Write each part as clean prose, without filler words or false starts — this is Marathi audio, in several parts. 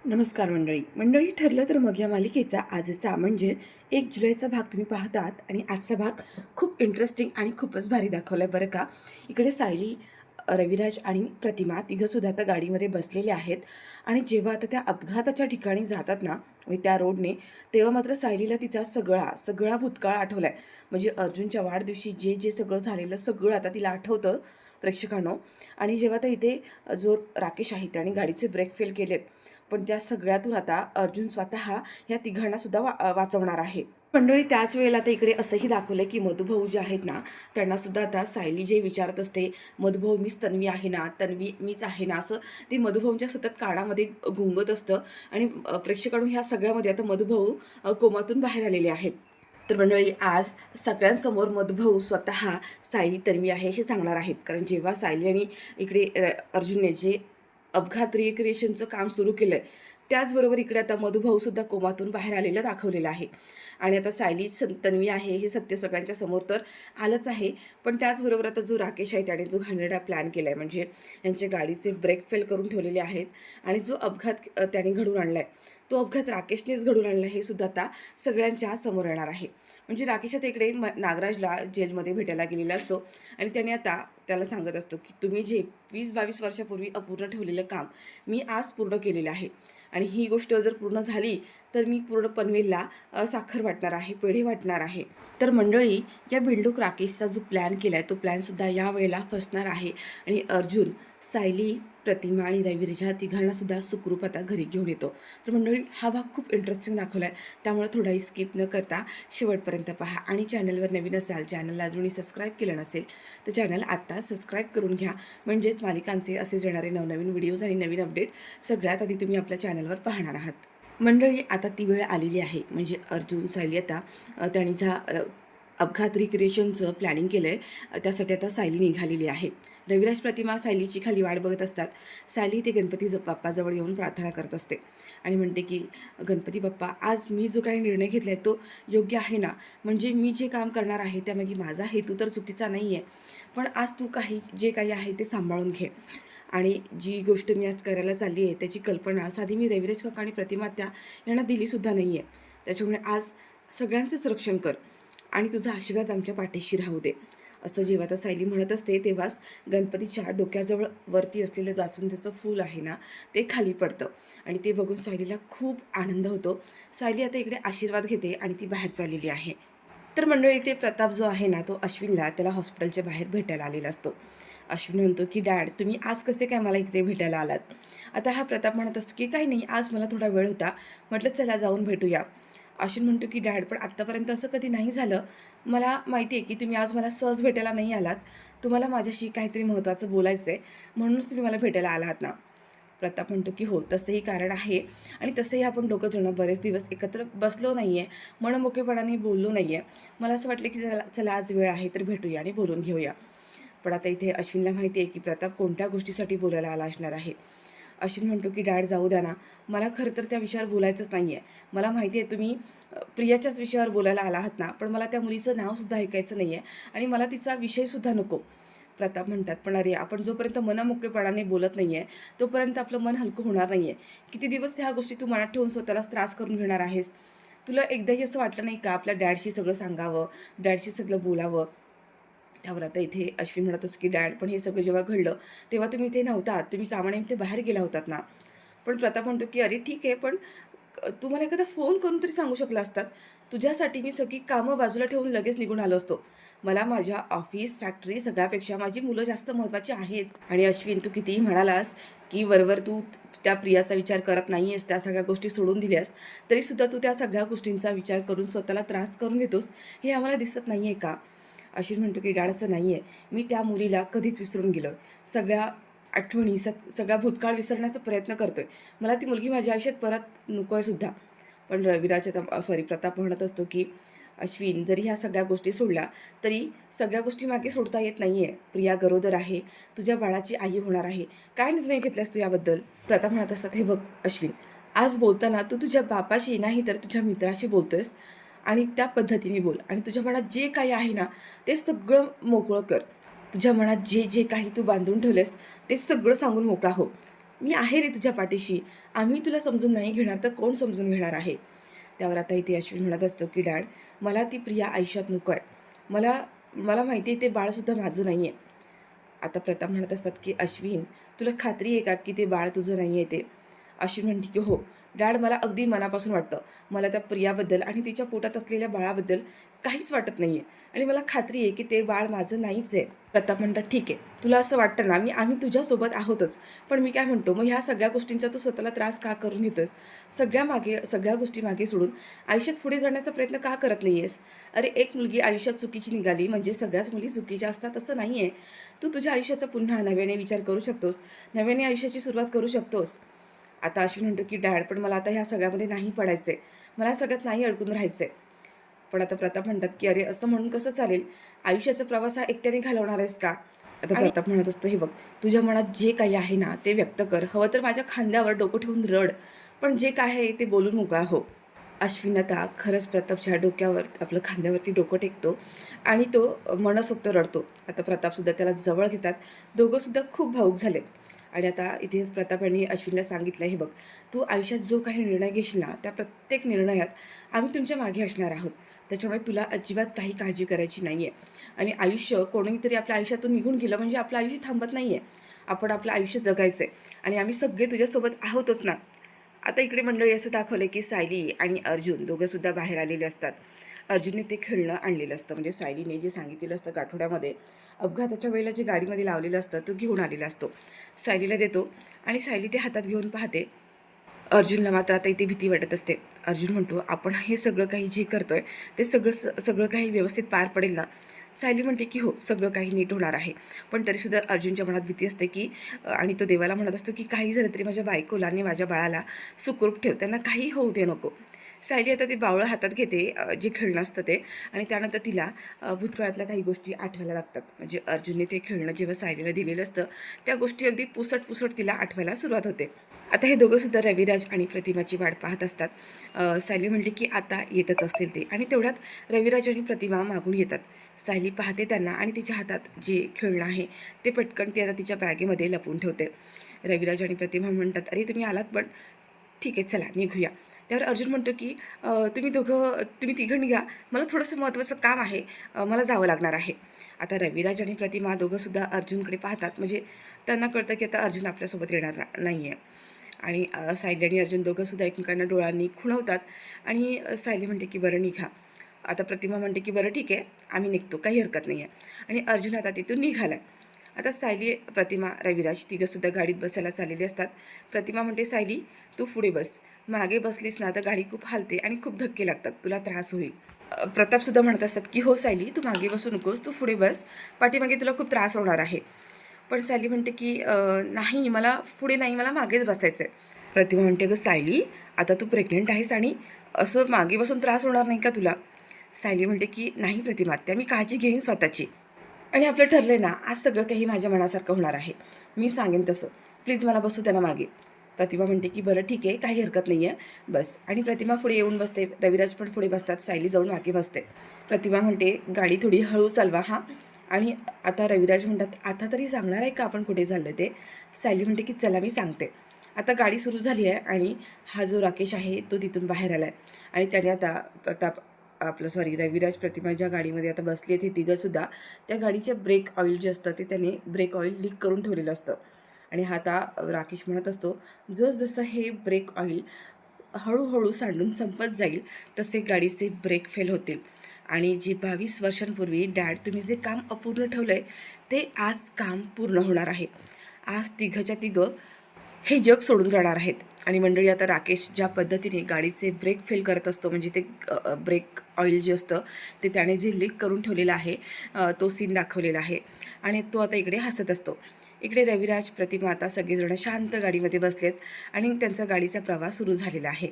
नमस्कार मंडळी ठरलं तर मग या मालिकेचा आजचा म्हणजे 1 जुलैचा भाग तुम्ही पाहतात आणि आजचा भाग खूप इंटरेस्टिंग आणि खूपच भारी दाखवला आहे बरं का. इकडे सायली, रविराज आणि प्रतिमा तिघंसुद्धा आता गाडीमध्ये बसलेले आहेत आणि जेव्हा आता त्या अपघाताच्या ठिकाणी जातात ना म्हणजे त्या रोडने, तेव्हा मात्र सायलीला तिचा सगळा भूतकाळ आठवला आहे. म्हणजे अर्जुनच्या वाढदिवशी जे जे सगळं झालेलं सगळं आता तिला आठवतं प्रेक्षकांनो. आणि जेव्हा आता इथे जो राकेश आहे त्याने गाडीचे ब्रेक फेल केलेत, पण त्या सगळ्यातून आता अर्जुन स्वतः ह्या तिघांना सुद्धा वाचवणार आहे. मंडळी त्याच वेळेला आता इकडे असंही दाखवलं की मधुभाऊ जे आहेत ना, त्यांना सुद्धा आता सायली जे विचारत असते, मधुभाऊ मीच तन्वी आहे ना, तन्वी मीच आहे ना, असं ते मधुभाऊंच्या सतत कानामध्ये घुंगत असतं. आणि प्रेक्षकांनो ह्या सगळ्यामध्ये आता मधुभाऊ कोमातून बाहेर आलेले आहेत. तर मंडळी आज सगळ्यांसमोर मधुभाऊ स्वतः सायली तन्वी आहे हे सांगणार आहेत. कारण जेव्हा सायली आणि इकडे अर्जुनने जे अपघात रिक्रिएशनचं काम सुरू केलं आहे, त्याचबरोबर इकडे आता मधुभाऊसुद्धा कोमातून बाहेर आलेलं दाखवलेलं आहे. आणि आता सायली तन्वी आहे हे सत्य सगळ्यांच्या समोर तर आलंच आहे. पण त्याचबरोबर आता जो राकेश आहे त्याने जो घाणेरडा प्लॅन केला आहे, म्हणजे यांच्या गाडीचे ब्रेक फेल करून ठेवलेले आहेत आणि जो अपघात त्याने घडून आणला आहे, तो अपघात राकेशनेच घडून आणला हे सुद्धा आता सगळ्यांच्या समोर येणार आहे. म्हणजे राकेश आता इकडे नागराजला जेलमध्ये भेटायला गेलेला असतो आणि त्याने आता त्याला सांगत असतो की तुम्ही जे 20-22 वर्षापूर्वी अपूर्ण ठेवलेलं काम मी आज पूर्ण केलेलं आहे आणि ही गोष्ट जर पूर्ण झाली तर मी पूर्ण पनवेलला साखर वाटणार आहे, पेढे वाटणार आहे. तर मंडळी या बिल्डूक राकेशचा जो प्लॅन केला आहे तो प्लॅनसुद्धा यावेळेला फसणार आहे आणि अर्जुन, सायली, प्रतिमा आणि रविराज ह्या तिघांनासुद्धा सुखरूप आता घरी घेऊन येतो. तर मंडळी हा भाग खूप इंटरेस्टिंग दाखवला आहे, त्यामुळे थोडाही स्किप न करता शेवटपर्यंत पहा. आणि चॅनलवर नवीन असाल, चॅनलला अजूनही सबस्क्राईब केलं नसेल तर चॅनल आत्ता सबस्क्राईब करून घ्या. म्हणजेच मालिकांचे असेच येणारे नवनवीन व्हिडिओज आणि नवीन अपडेट सगळ्यात आधी तुम्ही आपल्या चॅनलवर पाहणार आहात. मंडळी आता ती वेळ आलेली आहे. म्हणजे अर्जुन, सायली आता त्यांनी अपघात रिक्रिएशनचं प्लॅनिंग केलं आहे, त्यासाठी आता सायली निघालेली आहे. रविराज, प्रतिमा सायलीची खाली वाट बघत असतात. सायली ते गणपती बाप्पाजवळ येऊन प्रार्थना करत असते आणि म्हणते की गणपती बाप्पा, आज मी जो काही निर्णय घेतला आहे तो योग्य आहे ना? म्हणजे मी जे काम करणार आहे त्यामागे माझा हेतू तर चुकीचा नाही आहे, पण आज तू जे काही आहे ते सांभाळून घे. आणि जी गोष्ट मी आज करायला चालली आहे त्याची कल्पना साधी मी रविराज काका आणि प्रतिमा यांना दिलीसुद्धा नाही आहे. त्याच्यामुळे आज सगळ्यांचंच रक्षण कर आणि तुझा आशीर्वाद आमच्या पाठीशी राहू दे. असं जेव्हा आता सायली म्हणत असते तेव्हाच गणपतीच्या डोक्याजवळ वरती असलेलं जास्वंदाचं फूल आहे ना, ते खाली पडतं आणि ते बघून सायलीला खूप आनंद होतो. सायली आता इकडे आशीर्वाद घेते आणि ती बाहेर चाललेली आहे. तर मंडळी इकडे प्रताप जो आहे ना, तो अश्विनला त्याला हॉस्पिटलच्या बाहेर भेटायला आलेला असतो. अश्विन म्हणतो की डॅड, तुम्ही आज कसे काय मला इकडे भेटायला आलात? आता हा प्रताप म्हणत असतो की काही नाही, आज मला थोडा वेळ होता, म्हटलं चला जाऊन भेटूया. अश्विन म्हणतो की डॅड, पण आत्तापर्यंत असं कधी नाही झालं. मला माहिती आहे की तुम्ही आज मला सहज भेटायला नाही आलात, तुम्हाला माझ्याशी काहीतरी महत्त्वाचं बोलायचं आहे, म्हणूनच तुम्ही मला भेटायला आलात ना? प्रताप म्हणतो की हो, तसंही कारण आहे आणि तसंही आपण दोघं जण बरेच दिवस एकत्र बसलो नाही आहे, मनमोकळेपणाने बोललो नाही आहे. मला असं वाटलं की चला चला आज वेळ आहे तर भेटूया आणि बोलून घेऊया. पण आता इथे अश्विनला माहिती आहे की प्रताप कोणत्या गोष्टीसाठी बोलायला आला असणार आहे. अश्विन म्हणतो की डॅड जाऊ द्या ना, मला खरं तर त्या विषयावर बोलायचंच नाही आहे. मला माहिती आहे तुम्ही प्रियाच्याच विषयावर बोलायला आला आहात ना, पण मला त्या मुलीचं नावसुद्धा ऐकायचं नाही आहे आणि मला तिचा विषयसुद्धा नको. प्रताप म्हणतात पण अरे, आपण जोपर्यंत मनमोकळेपणाने बोलत नाही आहे तोपर्यंत आपलं मन हलकं होणार नाही आहे. किती दिवस ह्या गोष्टी तू मनात ठेवून स्वतःलाच त्रास करून घेणार आहेस? तुला एकदाही असं वाटलं नाही का आपल्या डॅडशी सगळं सांगावं, डॅडशी सगळं बोलावं? त्यावर आता इथे अश्विन म्हणत असतो की डॅड, पण हे सगळं जेव्हा घडलं तेव्हा तुम्ही इथे नव्हतात, तुम्ही कामानिमित्त बाहेर गेला होतात ना? पण प्रताप म्हणतो की अरे ठीक आहे, पण तू मला एखादा फोन करून तरी सांगू शकला असतात. तुझ्यासाठी मी सगळी कामं बाजूला ठेवून लगेच निघून आलो असतो. मला माझ्या ऑफिस, फॅक्टरी सगळ्यापेक्षा माझी मुलं जास्त महत्त्वाची आहेत. आणि अश्विन, तू कितीही म्हणालास की वरवर तू त्या प्रियाचा विचार करत नाही आहेस, त्या सगळ्या गोष्टी सोडून दिल्यास, तरीसुद्धा तू त्या सगळ्या गोष्टींचा विचार करून स्वतःला त्रास करून घेतोस, हे आम्हाला दिसत नाही आहे का? अश्विन म्हणतो की डॅड, असं नाही आहे. मी त्या मुलीला कधीच विसरून गेलो आहे. सगळ्या आठवणी, सगळा भूतकाळ विसरण्याचा प्रयत्न करतो आहे. मला ती मुलगी माझ्या आयुष्यात परत नको आहे सुद्धा. पण प्रताप म्हणत असतो की अश्विन, जरी ह्या सगळ्या गोष्टी सोडल्या तरी सगळ्या गोष्टी मागे सोडता येत नाही आहे. प्रिया गरोदर आहे, तुझ्या बाळाची आई होणार आहे. काय निर्णय घेतलास तू याबद्दल? प्रताप म्हणत असतात, हे बघ अश्विन, आज बोलताना तू तुझ्या बापाशी नाही तर तुझ्या मित्राशी बोलतोयस आणि त्या पद्धतीने बोल आणि तुझ्या मनात जे काही आहे ना ते सगळं मोकळं कर. तुझ्या मनात जे जे काही तू बांधून ठेवलेस ते सगळं सांगून मोकळा हो. मी आहे रे तुझ्या पाठीशी. आम्ही तुला समजून नाही घेणार तर कोण समजून घेणार आहे. त्यावर आता इथे अश्विन म्हणत असतो की डॅड, मला ती प्रिया आयुष्यात नको आहे. मला मला माहिती आहे ते बाळसुद्धा माझं नाही आहे. आता प्रताप म्हणत असतात की अश्विन, तुला खात्री आहे का की ते बाळ तुझं नाही आहे ते? अश्विन म्हणते की हो डॅड, मला अगदी मनापासून वाटतं. मला त्या प्रियाबद्दल आणि तिच्या पोटात असलेल्या बाळाबद्दल काहीच वाटत नाही आहे आणि मला खात्री आहे की ते बाळ माझं नाहीच आहे. प्रताप म्हणतात ठीक आहे, तुला असं वाटतं ना, आम्ही तुझ्यासोबत आहोतच. पण मी काय म्हणतो, मग ह्या सगळ्या गोष्टींचा तू स्वतःला त्रास का करून घेतोस? सगळ्या गोष्टी मागे सोडून आयुष्यात पुढे जाण्याचा प्रयत्न का करत नाही आहेस? अरे एक मुलगी आयुष्यात चुकीची निघाली म्हणजे सगळ्याच मुली चुकीच्या असतात असं नाही आहे. तू तुझ्या आयुष्याचा पुन्हा नव्याने विचार करू शकतोस, नव्याने आयुष्याची सुरुवात करू शकतोस. आता अश्विन म्हणतो की डॅड, पण मला आता ह्या सगळ्यामध्ये नाही पडायचं आहे, मला सगळ्यात नाही अडकून राहायचं आहे. पण आता प्रताप म्हणतात की अरे असं म्हणून कसं चालेल, आयुष्याचा प्रवास हा एकट्याने घालवणार आहेस का? आता प्रताप म्हणत असतो, हे बघ, तुझ्या मनात जे काही आहे ना ते व्यक्त कर, हवं तर माझ्या खांद्यावर डोकं ठेवून रड, पण जे काय आहे ते बोलून मोकळा हो. अश्विन आता खरंच प्रतापच्या डोक्यावर आपलं खांद्यावरती डोकं टेकतो आणि तो मनसोक्त रडतो. आता प्रतापसुद्धा त्याला जवळ घेतात, दोघंसुद्धा खूप भावूक झालेत. आणि आता इथे प्रताप यांनी अश्विनला सांगितलं, हे बघ, तू आयुष्यात जो काही निर्णय घेशील ना त्या प्रत्येक निर्णयात आम्ही तुमच्या मागे असणार आहोत. त्याच्यामुळे तुला अजिबात काही काळजी करायची नाही आहे. आणि आयुष्य कोणीतरी आपल्या आयुष्यातून निघून गेलं म्हणजे आपलं आयुष्य थांबत नाही आहे. आपण आपलं आयुष्य जगायचं आहे आणि आम्ही सगळे तुझ्यासोबत आहोतच ना. आता इकडे मंडळी असं दाखवलं की सायली आणि अर्जुन दोघंसुद्धा बाहेर आलेले असतात. अर्जुनने ते खेळणं आणलेलं असतं, म्हणजे सायलीने जे सांगितलेलं असतं गाठोड्यामध्ये अपघाताच्या वेळेला जे गाडीमध्ये लावलेलं असतं तो घेऊन आलेला असतो. सायलीला देतो आणि सायली ते हातात घेऊन पाहते. अर्जुनला मात्र आता इथे भीती वाटत असते. अर्जुन म्हणतो, आपण हे सगळं काही जे करतोय ते सगळं काही व्यवस्थित पार पडेल ना? सायली म्हणते की हो, सगळं काही नीट होणार आहे. पण तरीसुद्धा अर्जुनच्या मनात भीती असते की आणि तो देवाला म्हणत असतो की काही झालं तरी माझ्या बायकोला आणि माझ्या बाळाला सुखरूप ठेव, त्यांना काही होऊ दे नको. सायली आता ते बावळं हातात घेते, जे खेळणं असतं ते, आणि त्यानंतर तिला भूतकाळातल्या काही गोष्टी आठवायला लागतात. म्हणजे अर्जुनने ते खेळणं जेव्हा सायलीला दिलेलं असतं त्या गोष्टी अगदी पुसट तिला आठवायला सुरुवात होते. आता हे दोघंसुद्धा रविराज आणि प्रतिमाची वाट पाहत असतात. सायली म्हणते की आता येतच असतील ते, आणि तेवढ्यात रविराज आणि प्रतिमा मागून येतात. सायली पाहते त्यांना आणि तिच्या हातात जे खेळणं आहे ते पटकन ती आता तिच्या बॅगेमध्ये लपवून ठेवते. रविराज आणि प्रतिमा म्हणतात, अरे तुम्ही आलात, पण ठीक आहे चला निघूया. त्यावर अर्जुन म्हणतो की तुम्ही तिघं निघा, मला थोडंसं महत्त्वाचं काम आहे, मला जावं लागणार आहे. आता रविराज आणि प्रतिमा दोघंसुद्धा अर्जुनकडे पाहतात, म्हणजे त्यांना कळतं की आता अर्जुन आपल्यासोबत येणार नाही आहे. आणि सायली आणि अर्जुन दोघंसुद्धा एकमेकांना डोळ्यांनी खुणवतात आणि सायली म्हणते की बरं निघा. आता प्रतिमा म्हणते की बरं ठीक आहे, आम्ही निघतो, काही हरकत नाही आहे. आणि अर्जुन आता तिथून निघाला आहे. आता सायली, प्रतिमा, रविराज तिघंसुद्धा गाडीत बसायला चाललेले असतात. प्रतिमा म्हणते, सायली तू पुढे बस, मागे बसलीस ना तर गाडी खूप हालते आणि खूप धक्के लागतात, तुला त्रास होईल. प्रतापसुद्धा म्हणत असतात की हो सायली, तू मागे बसू नकोस, तू पुढे बस, पाठीमागे तुला खूप त्रास होणार आहे. पण सायली म्हणते की नाही, मला पुढे नाही, मला मागेच बसायचं आहे. प्रतिमा म्हणते, गं सायली, आता तू प्रेग्नेंट आहेस आणि असं मागे बसून त्रास होणार नाही का तुला? सायली म्हणते की नाही प्रतिमा, त्या मी काळजी घेईन स्वतःची, आणि आपलं ठरलं आहे ना, आज सगळं काही माझ्या मनासारखं होणार आहे, मी सांगेन तसं, प्लीज मला बसू त्यांना मागे. प्रतिमा म्हणते की बरं ठीक आहे, काही हरकत नाही आहे, बस. आणि प्रतिमा पुढे येऊन बसते, रविराज पण पुढे बसतात, सायली जाऊन मागे बसते. प्रतिमा म्हणते, गाडी थोडी हळू चालवा हां. आणि आता रविराज म्हणतात, आता तरी सांगणार आहे का आपण कुठे चाललं ते? सायली म्हणते की चला मी सांगते. आता गाडी सुरू झाली आहे आणि हा जो राकेश आहे तो तिथून बाहेर आला आहे आणि त्याने आता रविराज, प्रतिमा ज्या गाडीमध्ये आता बसली आहे ती तिघंसुद्धा त्या गाडीचे ब्रेक ऑइल जे असतं ते त्याने ब्रेक ऑइल लीक करून ठेवलेलं असतं. आणि हा आता राकेश म्हणत असतो, जसजसं हे ब्रेक ऑइल हळूहळू सांडून संपत जाईल तसे गाडीचे ब्रेक फेल होतील, आणि जे 22 वर्षांपूर्वी डॅड तुम्ही जे काम अपूर्ण ठेवलं आहे ते आज काम पूर्ण होणार आहे. आज तिघंच्या तिघं हे जग सोडून जाणार आहेत. आणि मंडळी, आता राकेश ज्या पद्धतीने गाडीचे ब्रेक फेल करत असतो, म्हणजे ते ब्रेक ऑइल जे असतं ते त्याने जे लीक करून ठेवलेलं आहे तो सीन दाखवलेला आहे. आणि तो आता इकडे हसत असतो. इकडे रविराज, प्रतिमा आता सगळेजण शांत गाडीमध्ये बसलेत आणि त्यांचा गाडीचा प्रवास सुरू झालेला आहे.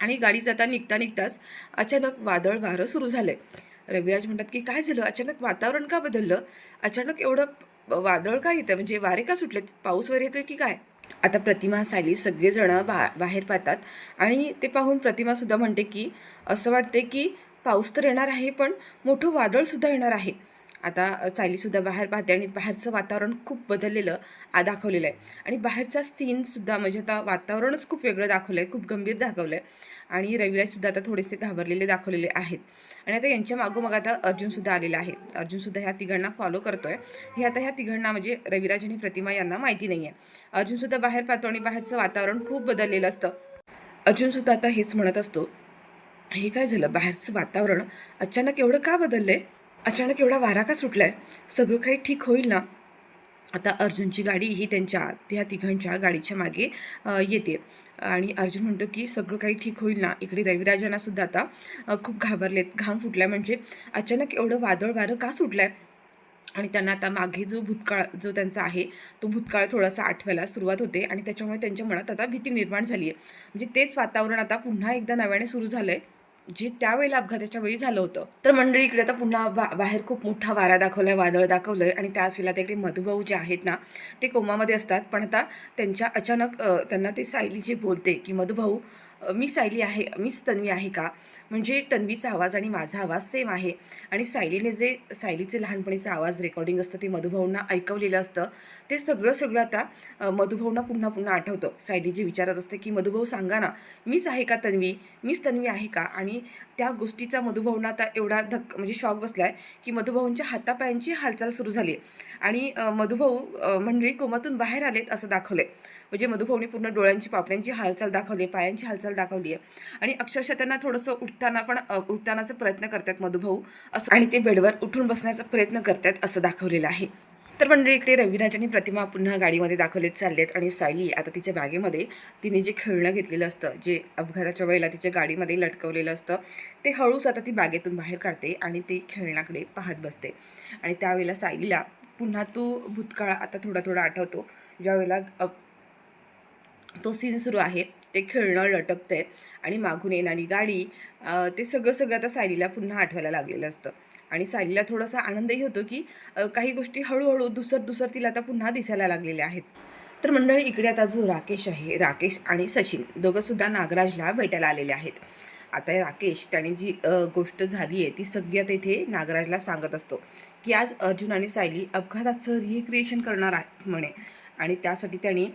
आणि गाडी जाता निघताच अचानक वादळ वारं सुरू झालं आहे. रविराज म्हणतात की काय झालं, अचानक वातावरण का बदललं, अचानक एवढं वादळ का येतं, म्हणजे वारे का सुटलेत, पाऊस वगैरे येतोय की काय? आता प्रतिमा, सायली सगळेजण बाहेर पाहतात आणि ते पाहून प्रतिमासुद्धा म्हणते की असं वाटते की पाऊस तर येणार आहे पण मोठं वादळसुद्धा येणार आहे. आता सायलीसुद्धा बाहेर पाहते आणि बाहेरचं वातावरण खूप बदललेलं दाखवलेलं आहे. आणि बाहेरचा सीनसुद्धा म्हणजे आता वातावरणच खूप वेगळं दाखवलं आहे, खूप गंभीर दाखवलं आहे. आणि रविराजसुद्धा आता थोडेसे घाबरलेले दाखवलेले आहेत. आणि आता यांच्या मागोमाग आता अर्जुनसुद्धा आलेला आहे. अर्जुनसुद्धा ह्या तिघांना फॉलो करतो आहे. हे आता ह्या तिघांना म्हणजे रविराज आणि प्रतिमा यांना माहिती नाही आहे. अर्जुनसुद्धा बाहेर पाहतो आणि बाहेरचं वातावरण खूप बदललेलं असतं. अर्जुनसुद्धा आता हेच म्हणत असतो, हे काय झालं, बाहेरचं वातावरण अचानक एवढं का बदललंय, अचानक एवढा वारा का सुटलाय, सगळं काही ठीक होईल ना. आता अर्जुनची गाडी ही त्या तिघांच्या गाडीच्या मागे येते आणि अर्जुन म्हणतो की सगळं काही ठीक होईल ना. इकडे रविराजांना सुद्धा आता खूप घाबरलेत, घाम फुटलाय, म्हणजे अचानक एवढं वादळ वारं का सुटलंय. आणि त्यांना आता मागे जो भूतकाळ जो त्यांचा आहे तो भूतकाळ थोडासा आठवायला सुरुवात होते आणि त्याच्यामुळे त्यांच्या मनात आता भीती निर्माण झाली आहे. म्हणजे तेच वातावरण आता पुन्हा एकदा नव्याने सुरू झालं आहे, जे त्यावेळेला अपघाताच्या वेळी झालं होतं. तर मंडळी इकडे आता पुन्हा बाहेर खूप मोठा वारा दाखवलाय, वादळ दाखवलंय आणि त्याच वेळेला तिकडे मधुभाऊ जे आहेत ना ते कोमामध्ये असतात. पण आता त्यांच्या अचानक त्यांना ते सायली जे बोलते की मधुभाऊ मी सायली आहे, मीच तन्वी आहे का, म्हणजे तन्वीचा आवाज आणि माझा आवाज सेम आहे. आणि सायलीचे लहानपणीचा आवाज रेकॉर्डिंग असतं ते मधुभाऊंना ऐकवलेलं असतं. ते सगळं आता मधुभाऊंना पुन्हा पुन्हा आठवतं. सायली जी विचारत असते की मधुभाऊ सांगा ना, मीच आहे का तन्वी, मीच तन्वी आहे का. आणि त्या गोष्टीचा मधुभाऊंना आता एवढा म्हणजे शॉक बसलाय की मधुभाऊंच्या हातापायांची हालचाल सुरू झाली आणि मधुभाऊ मंडळी कोमातून बाहेर आलेत असं दाखवलंय. म्हणजे मधुभाऊनी पूर्ण डोळ्यांची पापण्यांची हालचाल दाखवली, पायांची हालचाल दाखवली आहे. आणि अक्षरशः त्यांना थोडंसं उठतानाचा प्रयत्न करतात मधुभाऊ असं, आणि ते बेडवर उठून बसण्याचा प्रयत्न करतात असं दाखवलेलं आहे. तर मंडळी इकडे रविराज आणि प्रतिमा पुन्हा गाडीमध्ये दाखवलेत चाललेत आणि सायली आता तिच्या बॅगेमध्ये तिने जे खेळणं घेतलेलं असतं, जे अपघाताच्या वेळेला तिच्या गाडीमध्ये लटकवलेलं असतं, ते हळूच आता ती बॅगेतून बाहेर काढते आणि ते खेळण्याकडे पाहत बसते. आणि त्यावेळेला सायलीला पुन्हा तो भूतकाळ आता थोडा थोडा आठवतो, ज्यावेळेला तो सीन सुरू आहे, ते खेळणं लटकतंय आणि मागून येणारी गाडी, ते सगळं आता सायलीला पुन्हा आठवायला लागलेलं असतं. आणि सायलीला थोडासा आनंदही होतो की काही गोष्टी हळूहळू दुसर तिला आता पुन्हा दिसायला लागलेल्या आहेत. तर मंडळी इकडे आता जो राकेश आहे, राकेश आणि सचिन दोघंसुद्धा नागराजला भेटायला आलेले आहेत. आता राकेश त्याने जी गोष्ट झाली आहे ती सगळी आता इथे नागराजला सांगत असतो की आज अर्जुन आणि सायली अपघाताचं रिक्रिएशन करणार आहेत म्हणे. आणि त्यासाठी त्याने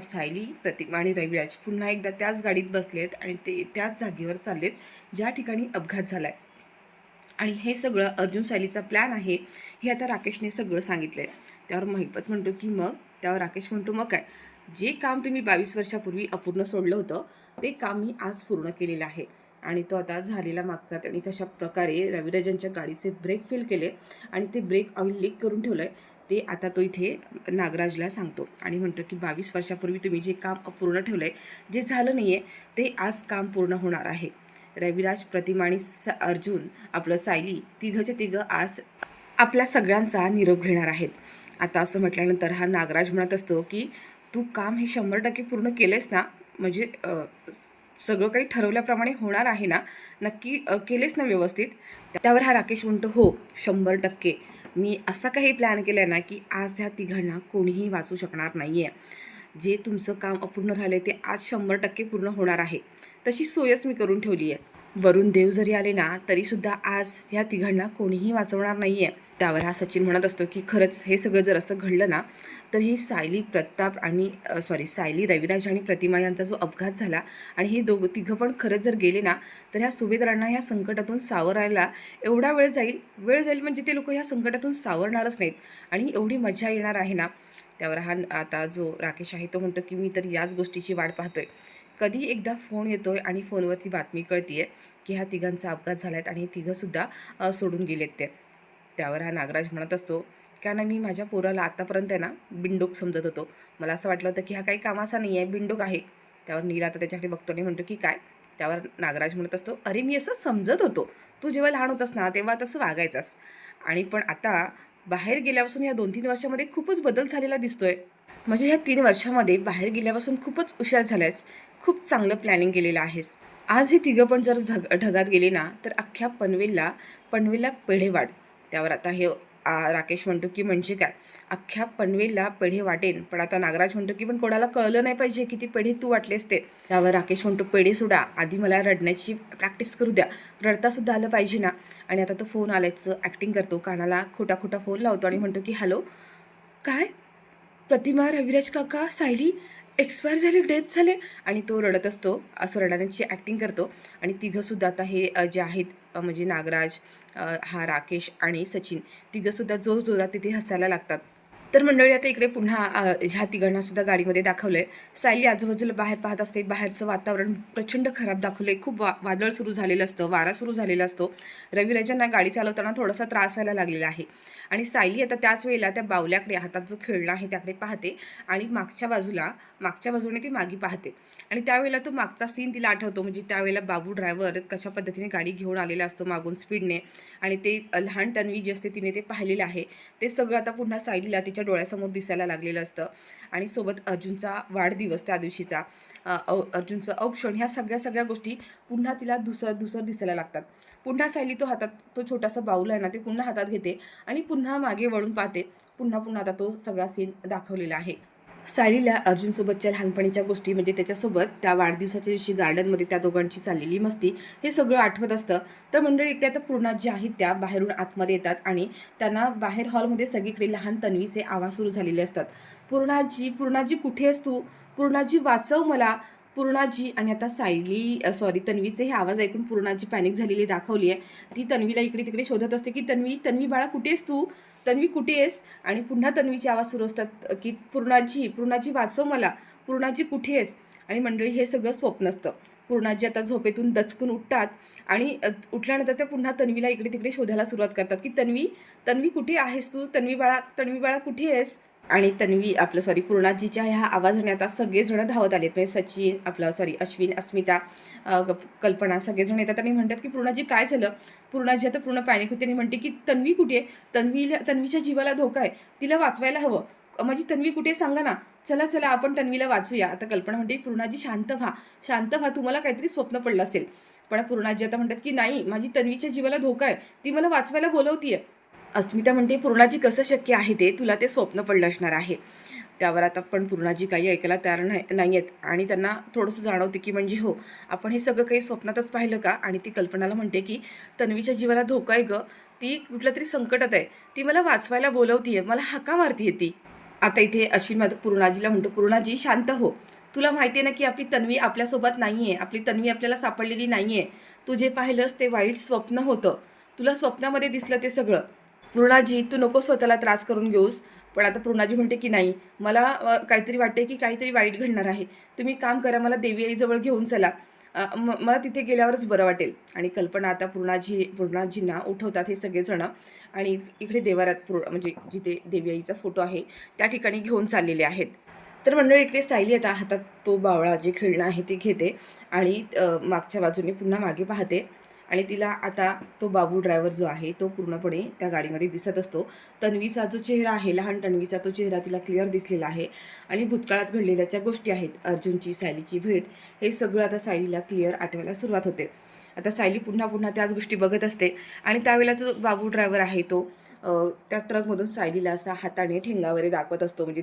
सायली, प्रतिमा आणि रविराज पुन्हा एकदा त्याच गाडीत बसलेत आणि ते त्याच जागेवर चाललेत ज्या ठिकाणी अपघात झाला आहे. आणि हे सगळं अर्जुन सायलीचा प्लॅन आहे हे आता राकेशने सगळं सांगितलं आहे. त्यावर महिपत म्हणतो की मग, त्यावर राकेश म्हणतो मग काय, जे काम तुम्ही 22 वर्षापूर्वी अपूर्ण सोडलं होतं ते काम मी आज पूर्ण केलेलं आहे. आणि तो आता झालेला मागचा त्यांनी कशा प्रकारे रविराजांच्या गाडीचे ब्रेक फेल केले आणि ते ब्रेक ऑइल लीक करून ठेवलं आहे ते आता तो इथे नागराजला सांगतो आणि म्हणतो की 22 वर्षापूर्वी तुम्ही जे काम अपूर्ण ठेवलं आहे, जे झालं नाही आहे, ते आज काम पूर्ण होणार आहे. रविराज, प्रतिमा आणि अर्जुन आपलं सायली तिघं आज आपल्या सगळ्यांचा निरोप घेणार आहेत. आता असं म्हटल्यानंतर हा नागराज म्हणत असतो की तू काम हे 100% पूर्ण केलेस ना, म्हणजे सगळं काही ठरवल्याप्रमाणे होणार आहे ना, नक्की केलेस ना व्यवस्थित. त्यावर हा राकेश म्हणतो हो 100%. मी असा काही प्लॅन केला आहे ना की आज ह्या तिघांना कोणीही वाचू शकणार नाही आहे. जे तुमचं काम अपूर्ण राहिलं ते आज 100% पूर्ण होणार आहे. तशी सोयच मी करून ठेवली आहे. वरून देव जरी आले ना तरीसुद्धा आज ह्या तिघांना कोणीही वाचवणार नाही आहे. त्यावर हा सचिन म्हणत असतो की खरंच हे सगळं जर असं घडलं ना तर ही सायली, रविराज आणि प्रतिमा यांचा जो अपघात झाला आणि हे तिघं पण खरंच जर गेले ना तर ह्या सुभेदारांना ह्या संकटातून सावरायला एवढा वेळ जाईल म्हणजे ते लोक ह्या संकटातून सावरणारच नाहीत आणि एवढी मजा येणार आहे ना. त्यावर हा आता जो राकेश आहे तो म्हणतो की मी तर याच गोष्टीची वाट पाहतोय, कधी एकदा फोन येतोय आणि फोनवरती बातमी कळतीये की ह्या तिघांचा अपघात झाला आहे आणि हे तिघंसुद्धा सोडून गेलेत ते. त्यावर हा नागराज म्हणत असतो कारण मी माझ्या पोराला आतापर्यंत आहे ना बिंडोक समजत होतो, मला असं वाटलं होतं की हा काही कामाचा नाही आहे, बिंडोक आहे. त्यावर नील आता त्याच्याकडे बघतो आणि म्हणतो की काय. त्यावर नागराज म्हणत असतो अरे मी असं समजत होतो, तू जेव्हा लहान होतास ना तेव्हा तसं वागायचास, आणि पण आता बाहेर गेल्यापासून या 2-3 वर्षामध्ये खूपच बदल झालेला दिसतोय. म्हणजे ह्या 3 वर्षामध्ये बाहेर गेल्यापासून खूपच हुशार झालायस, खूप चांगलं प्लॅनिंग केलेलं आहेस. आज हे तिघं पण जर ढगात गेले ना तर अख्ख्या पनवेलला पेढे वाढ. त्यावर आता हे राकेश म्हणतो की म्हणजे काय, अख्ख्या पनवेलला पेढे वाटेन. पण आता नागराज म्हणतो की पण कोणाला कळलं नाही पाहिजे की ती पेढे तू वाटलेस ते. त्यावर राकेश म्हणतो पेढे सोडा, आधी मला रडण्याची प्रॅक्टिस करू द्या, रडतासुद्धा आलं पाहिजे ना. आणि आता तो फोन आल्याचं ॲक्टिंग करतो, कानाला खोटा खोटा फोन लावतो आणि म्हणतो की हॅलो, काय प्रतिमा, रविराज काका, सायली एक्सपायर झाली, डेथ झाले. आणि तो रडत असतो, असं रडण्याची ॲक्टिंग करतो. आणि तिघंसुद्धा आता हे जे आहेत म्हणजे नागराज, हा राकेश आणि सचिन, तिघंसुद्धा जोरजोरात तिथे हसायला लागतात. तर मंडळी आता इकडे पुन्हा ह्या तिघांना सुद्धा गाडीमध्ये दाखवलंय. सायली आजूबाजूला बाहेर पाहत असते. बाहेरचं वातावरण प्रचंड खराब दाखवलंय. खूप वादळ सुरू झालेलं असतं, वारा सुरू झालेला असतो. रविराजांना गाडी चालवताना थोडासा त्रास व्हायला लागलेला आहे. आणि सायली आता त्याच वेळेला त्या बावल्याकडे, हातात जो खेळणं आहे त्याकडे पाहते आणि मागच्या बाजूने ती मागे पाहते. आणि त्यावेळेला तो मागचा सीन तिला आठवतो. म्हणजे त्यावेळेला बाबू ड्रायव्हर कशा पद्धतीने गाडी घेऊन आलेला असतो मागून स्पीडने, आणि ते लहान तन्वी जी असते तिने ते पाहिलेलं आहे. ते सगळं आता पुन्हा सायलीला तिच्या डोळ्यासमोर दिसायला लागलेलं असतं. आणि सोबत अर्जुनचा वाढदिवस त्या दिवशीचा, अर्जुनचं औक्षण, ह्या सगळ्या गोष्टी पुन्हा तिला दुसर दिसायला लागतात. पुन्हा सायली तो छोटासा बाऊल आहे ना, ते पुन्हा हातात घेते आणि पुन्हा मागे वळून पाहते. पुन्हा आता तो सगळा सीन दाखवलेला आहे. सायलीला अर्जुनसोबतच्या लहानपणीच्या गोष्टी, म्हणजे त्याच्यासोबत त्या वाढदिवसाच्या दिवशी गार्डनमध्ये त्या दोघांची चाललेली मस्ती, हे सगळं आठवत असतं. तर मंडळी इकडे आता पूर्णा जी आहेत त्या बाहेरून आतमध्ये येतात आणि त्यांना बाहेर हॉलमध्ये सगळीकडे लहान तन्वीचे आवाज सुरू झालेले असतात. पूर्णाजी कुठे आहेस तू, पूर्णाजी वाचव मला, पूर्णाजी. आणि आता तन्वीचे हे आवाज ऐकून पूर्णाजी पॅनिक झालेली दाखवली आहे. ती तन्वीला इकडे तिकडे शोधत असते की तन्वी बाळा कुठे आहेस तू, तन्वी कुठे आहेस. आणि पुन्हा तन्वीचे आवाज सुरू असतात की पूर्णाजी वाचव मला, पूर्णाजी कुठे आहेस. आणि मंडळी हे सगळं स्वप्न असतं. पूर्णाजी आता झोपेतून दचकून उठतात आणि उठल्यानंतर त्या पुन्हा तन्वीला इकडे तिकडे शोधायला सुरुवात करतात की तन्वी कुठे आहेस तू, तन्वी बाळा कुठे आहेस. आणि पूर्णाजीच्या ह्या आवाजाने आता सगळेजण धावत आलेत. म्हणजे सचिन अश्विन, अस्मिता, कल्पना सगळेजण येतात आणि म्हणतात की पूर्णाजी काय झालं. पूर्णाजी आता पूर्ण पॅनिक होते आणि म्हणते की तन्वी कुठे आहे, तन्वीच्या जीवाला धोका आहे, तिला वाचवायला हवं, माझी तन्वी कुठे सांगा ना, चला आपण तन्वीला वाचूया. आता कल्पना म्हणते पूर्णाजी शांत व्हा, तुम्हाला काहीतरी स्वप्न पडलं असेल. पण पूर्णाजी आता म्हणतात की नाही, माझी तन्वीच्या जीवाला धोका आहे, ती मला वाचवायला बोलवतीये. अस्मिता म्हणते पूर्णाजी कसं शक्य आहे ते, तुला ते स्वप्न पडलं असणार आहे. त्यावर आता पण पूर्णाजी काही ऐकायला तयार नाही आहेत आणि त्यांना थोडंसं जाणवते की म्हणजे हो, आपण हे सगळं काही स्वप्नातच पाहिलं का. आणि ती कल्पनाला म्हणते की तन्वीच्या जीवाला धोका आहे गं, ती कुठल्या तरी संकटात आहे, ती मला वाचवायला बोलवतीये, मला हाका मारतीये ती. आता इथे अश्विन पूर्णाजीला म्हणतो पूर्णाजी शांत हो, तुला माहिती आहे ना की आपली तन्वी आपल्यासोबत नाही आहे, आपली तन्वी आपल्याला सापडलेली नाही आहे, तू जे पाहिलंस ते वाईट स्वप्न होतं, तुला स्वप्नामध्ये दिसलं ते सगळं. पूर्णाजी तू नको स्वतःला त्रास करून घेऊस. पण आता पूर्णाजी म्हणते की नाही, मला काहीतरी वाटते की काहीतरी वाईट घडणार आहे, तुम्ही काम करा, मला देवी आईजवळ घेऊन चला, मला तिथे गेल्यावरच बरं वाटेल. आणि कल्पना आता पूर्णाजींना उठवतात हे सगळेजण आणि इकडे देवारात म्हणजे जिथे देवी आईचा फोटो आहे त्या ठिकाणी घेऊन चाललेले आहेत. तर मंडळी इकडे सायली आता हातात तो बावळा जे खेळणं आहे ते घेते आणि मागच्या बाजूने पुन्हा मागे पाहते. आणि तिला आता तो बाबू ड्रायव्हर जो आहे तो पूर्णपणे त्या गाडीमध्ये दिसत असतो. तन्वीचा जो चेहरा आहे, लहान तन्वीचा तो चेहरा तिला क्लिअर दिसलेला आहे. आणि भूतकाळात घडलेल्या ज्या गोष्टी आहेत, अर्जुनची सायलीची भेट, हे सगळं आता सायलीला क्लिअर आठवायला सुरुवात होते. आता सायली पुन्हा त्याच गोष्टी बघत असते. आणि त्यावेळेला जो बाबू ड्रायव्हर आहे तो त्या ट्रकमधून सायलीला असा हाताने ठेंगा वगैरे दाखवत असतो. म्हणजे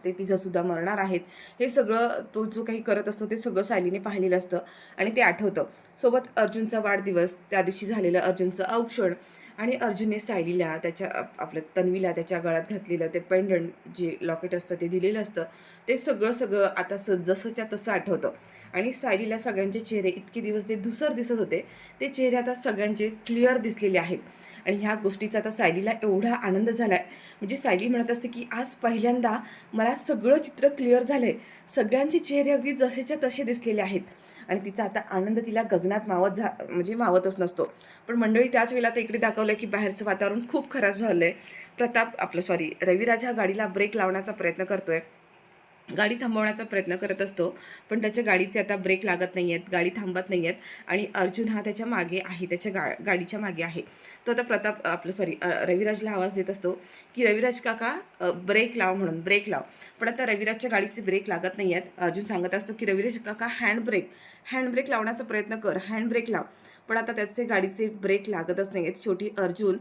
ते तिघंसुद्धा मरणार आहेत, हे सगळं तो जो काही करत असतो ते सगळं सायलीने पाहिलेलं असतं आणि ते आठवतं. सोबत अर्जुनचा वाढदिवस, त्या दिवशी झालेलं अर्जुनचं औक्षण, आणि अर्जुनने सायलीला आपल्या तन्वीला त्याच्या गळ्यात घातलेलं ते पेंडंट जे लॉकेट असतं ते दिलेलं असतं, ते सगळं आता जसंच्या तसं आठवतं. आणि सायलीला सगळ्यांचे चेहरे इतके दिवस ते धुसर दिसत होते, ते चेहरे आता सगळ्यांचे क्लिअर दिसलेले आहेत. आणि ह्या गोष्टीचा आता सायलीला एवढा आनंद झाला आहे. म्हणजे सायली म्हणत असते की आज पहिल्यांदा मला सगळं चित्र क्लिअर झालं आहे, सगळ्यांचे चेहरे अगदी जसेच्या तसे दिसलेले आहेत. आणि तिचा आता आनंद तिला गगनात मावतच नसतो. पण मंडळी त्याच वेळेला आता इकडे दाखवलं की बाहेरचं वातावरण खूप खराब झालं आहे. रविराज हा गाडीला ब्रेक लावण्याचा प्रयत्न करतोय. गाडी थांबवण्याचा प्रयत्न करत असतो, पण त्याच्या गाडीचे आता ब्रेक लागत नाही आहेत, गाडी थांबत नाही आहेत आणि अर्जुन हा त्याच्या मागे आहे, त्याच्या गाडीच्या मागे आहे. तो आता रविराजला आवाज देत असतो की रविराज काका ब्रेक लाव म्हणून, ब्रेक लाव. पण आता रविराजच्या गाडीचे ब्रेक लागत नाही आहेत. अर्जुन सांगत असतो की रविराज काका हँड ब्रेक लावण्याचा प्रयत्न कर, हँड ब्रेक लाव. पण आता त्याचे गाडीचे ब्रेक लागतच नाही आहेत. शेवटी अर्जुन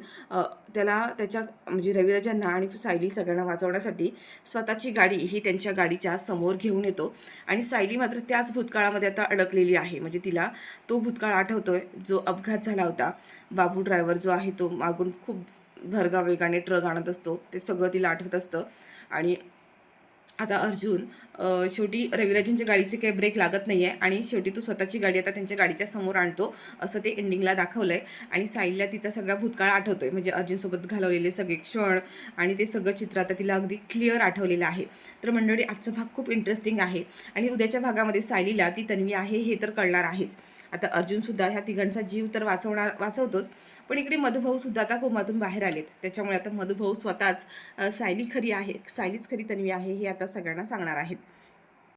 त्याला त्याच्या म्हणजे रविराजांना आणि सायली सगळ्यांना वाचवण्यासाठी स्वतःची गाडी ही त्यांच्या गाडीच्या समोर घेऊन येतो आणि सायली मात्र त्याच भूतकाळामध्ये आता अडकलेली आहे. म्हणजे तिला तो भूतकाळ आठवतोय जो अपघात झाला होता. बाबू ड्रायव्हर जो आहे तो मागून खूप भरगा वेगाने ट्रक आणत असतो, ते सगळं तिला आठवत असतं. आणि आता अर्जुन शेवटी रविराजांच्या गाडीचे काही ब्रेक लागत नाही आहे आणि शेवटी तो स्वतःची गाडी आता त्यांच्या गाडीच्या समोर आणतो, असं ते एंडिंगला दाखवलं आहे. आणि सायलीला तिचा सगळा भूतकाळ आठवतो आहे, म्हणजे अर्जुनसोबत घालवलेले सगळे क्षण आणि ते सगळं चित्र आता तिला अगदी क्लिअर आठवलेलं आहे. तर मंडळी, आजचा भाग खूप इंटरेस्टिंग आहे आणि उद्याच्या भागामध्ये सायलीला ती तन्वी आहे हे तर कळणार आहेच. आता अर्जुनसुद्धा ह्या तिघांचा जीव तर वाचवतोच, पण इकडे मधुभाऊसुद्धा आता कोमातून बाहेर आलेत. त्याच्यामुळे आता मधुभाऊ स्वतःच सायलीच खरी तन्वी आहे हे आता सगळ्यांना सांगणार आहेत.